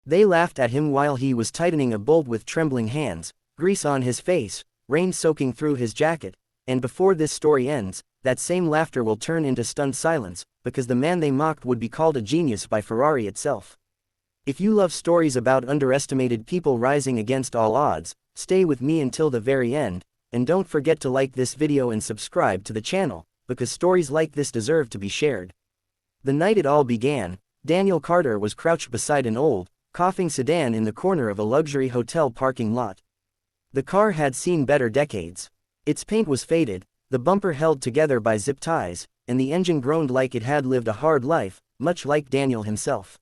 They laughed at him while he was tightening a bolt with trembling hands, grease on his face, rain soaking through his jacket, and before this story ends, that same laughter will turn into stunned silence, because the man they mocked would be called a genius by Ferrari itself. If you love stories about underestimated people rising against all odds, stay with me until the very end, and don't forget to like this video and subscribe to the channel, because stories like this deserve to be shared. The night it all began, Daniel Carter was crouched beside an old, coughing sedan in the corner of a luxury hotel parking lot. The car had seen better decades. Its paint was faded, the bumper held together by zip ties, and the engine groaned like it had lived a hard life, much like Daniel himself.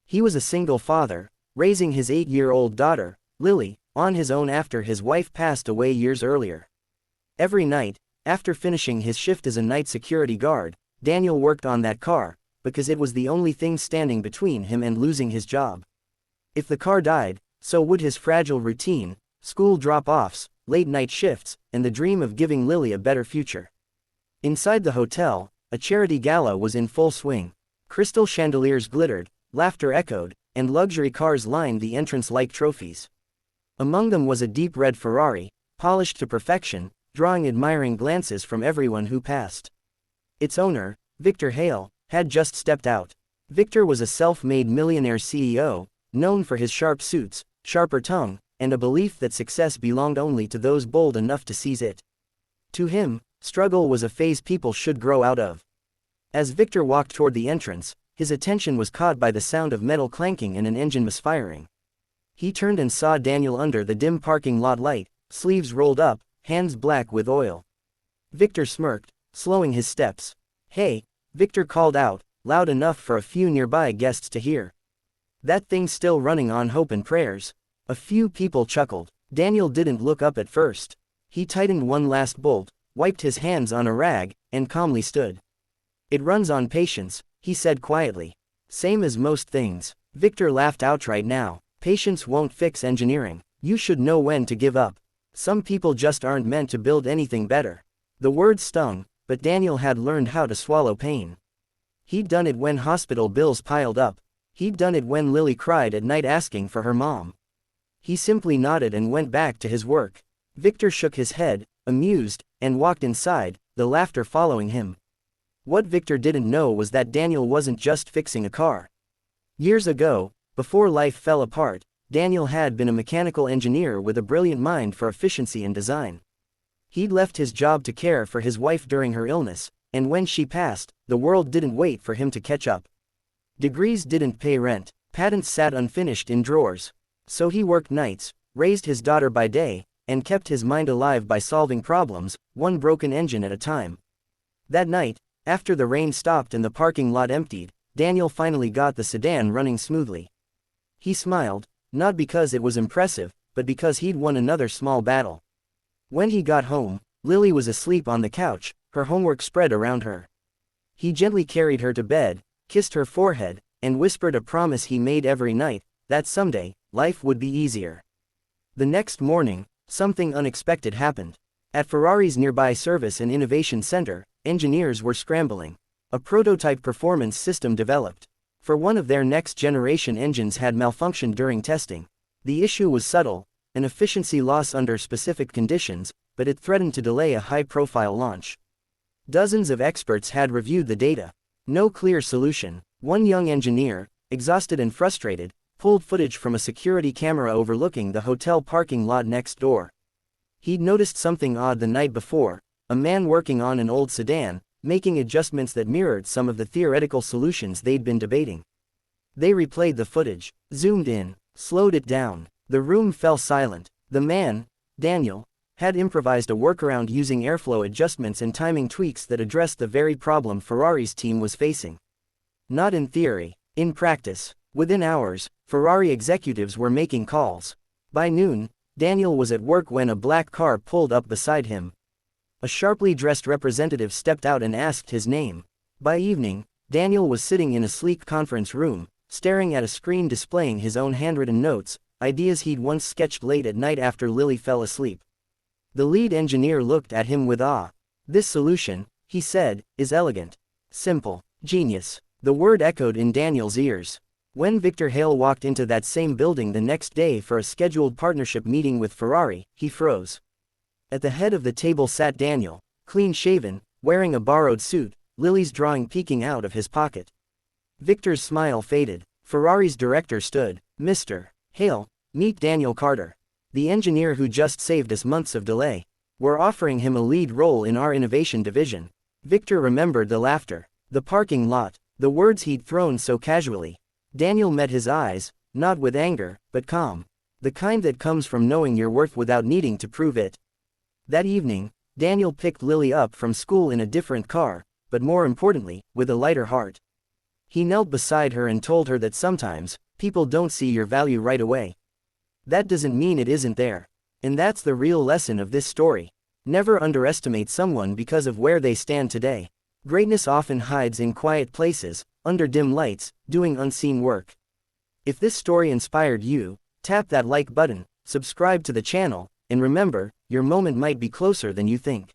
He was a single father, raising his 8-year-old daughter, Lily, on his own after his wife passed away years earlier. Every night, after finishing his shift as a night security guard, Daniel worked on that car, because it was the only thing standing between him and losing his job. If the car died, so would his fragile routine, school drop-offs, late-night shifts, and the dream of giving Lily a better future. Inside the hotel, a charity gala was in full swing. Crystal chandeliers glittered, laughter echoed, and luxury cars lined the entrance like trophies. Among them was a deep red Ferrari, polished to perfection, drawing admiring glances from everyone who passed. Its owner, Victor Hale, had just stepped out. Victor was a self-made millionaire CEO, known for his sharp suits, sharper tongue, and a belief that success belonged only to those bold enough to seize it. To him, struggle was a phase people should grow out of. As Victor walked toward the entrance, his attention was caught by the sound of metal clanking and an engine misfiring. He turned and saw Daniel under the dim parking lot light, sleeves rolled up, hands black with oil. Victor smirked, slowing his steps. "Hey," Victor called out, loud enough for a few nearby guests to hear. "That thing's still running on hope and prayers." A few people chuckled. Daniel didn't look up at first. He tightened one last bolt, wiped his hands on a rag, and calmly stood. "It runs on patience," he said quietly. "Same as most things." Victor laughed outright now. "Patience won't fix engineering. You should know when to give up. Some people just aren't meant to build anything better." The words stung, but Daniel had learned how to swallow pain. He'd done it when hospital bills piled up. He'd done it when Lily cried at night asking for her mom. He simply nodded and went back to his work. Victor shook his head, amused, and walked inside, the laughter following him. What Victor didn't know was that Daniel wasn't just fixing a car. Years ago, before life fell apart, Daniel had been a mechanical engineer with a brilliant mind for efficiency and design. He'd left his job to care for his wife during her illness, and when she passed, the world didn't wait for him to catch up. Degrees didn't pay rent, patents sat unfinished in drawers. So he worked nights, raised his daughter by day, and kept his mind alive by solving problems, one broken engine at a time. That night, after the rain stopped and the parking lot emptied, Daniel finally got the sedan running smoothly. He smiled, not because it was impressive, but because he'd won another small battle. When he got home, Lily was asleep on the couch, her homework spread around her. He gently carried her to bed, kissed her forehead, and whispered a promise he made every night, that someday, life would be easier. The next morning, something unexpected happened. At Ferrari's nearby Service and Innovation Center, engineers were scrambling. A prototype performance system developed. For one of their next-generation engines had malfunctioned during testing. The issue was subtle, an efficiency loss under specific conditions, but it threatened to delay a high-profile launch. Dozens of experts had reviewed the data. No clear solution. One young engineer, exhausted and frustrated, pulled footage from a security camera overlooking the hotel parking lot next door. He'd noticed something odd the night before, a man working on an old sedan, making adjustments that mirrored some of the theoretical solutions they'd been debating. They replayed the footage, zoomed in, slowed it down. The room fell silent. The man, Daniel, had improvised a workaround using airflow adjustments and timing tweaks that addressed the very problem Ferrari's team was facing. Not in theory, in practice. Within hours, Ferrari executives were making calls. By noon, Daniel was at work when a black car pulled up beside him. A sharply dressed representative stepped out and asked his name. By evening, Daniel was sitting in a sleek conference room, staring at a screen displaying his own handwritten notes, ideas he'd once sketched late at night after Lily fell asleep. The lead engineer looked at him with awe. "This solution," he said, "is elegant. Simple. Genius." The word echoed in Daniel's ears. When Victor Hale walked into that same building the next day for a scheduled partnership meeting with Ferrari, he froze. At the head of the table sat Daniel, clean-shaven, wearing a borrowed suit, Lily's drawing peeking out of his pocket. Victor's smile faded. Ferrari's director stood. "Mr. Hale, meet Daniel Carter, the engineer who just saved us months of delay. We're offering him a lead role in our innovation division." Victor remembered the laughter, the parking lot, the words he'd thrown so casually. Daniel met his eyes, not with anger, but calm. The kind that comes from knowing your worth without needing to prove it. That evening, Daniel picked Lily up from school in a different car, but more importantly, with a lighter heart. He knelt beside her and told her that sometimes, people don't see your value right away. That doesn't mean it isn't there. And that's the real lesson of this story. Never underestimate someone because of where they stand today. Greatness often hides in quiet places, under dim lights, doing unseen work. If this story inspired you, tap that like button, subscribe to the channel, and remember, your moment might be closer than you think.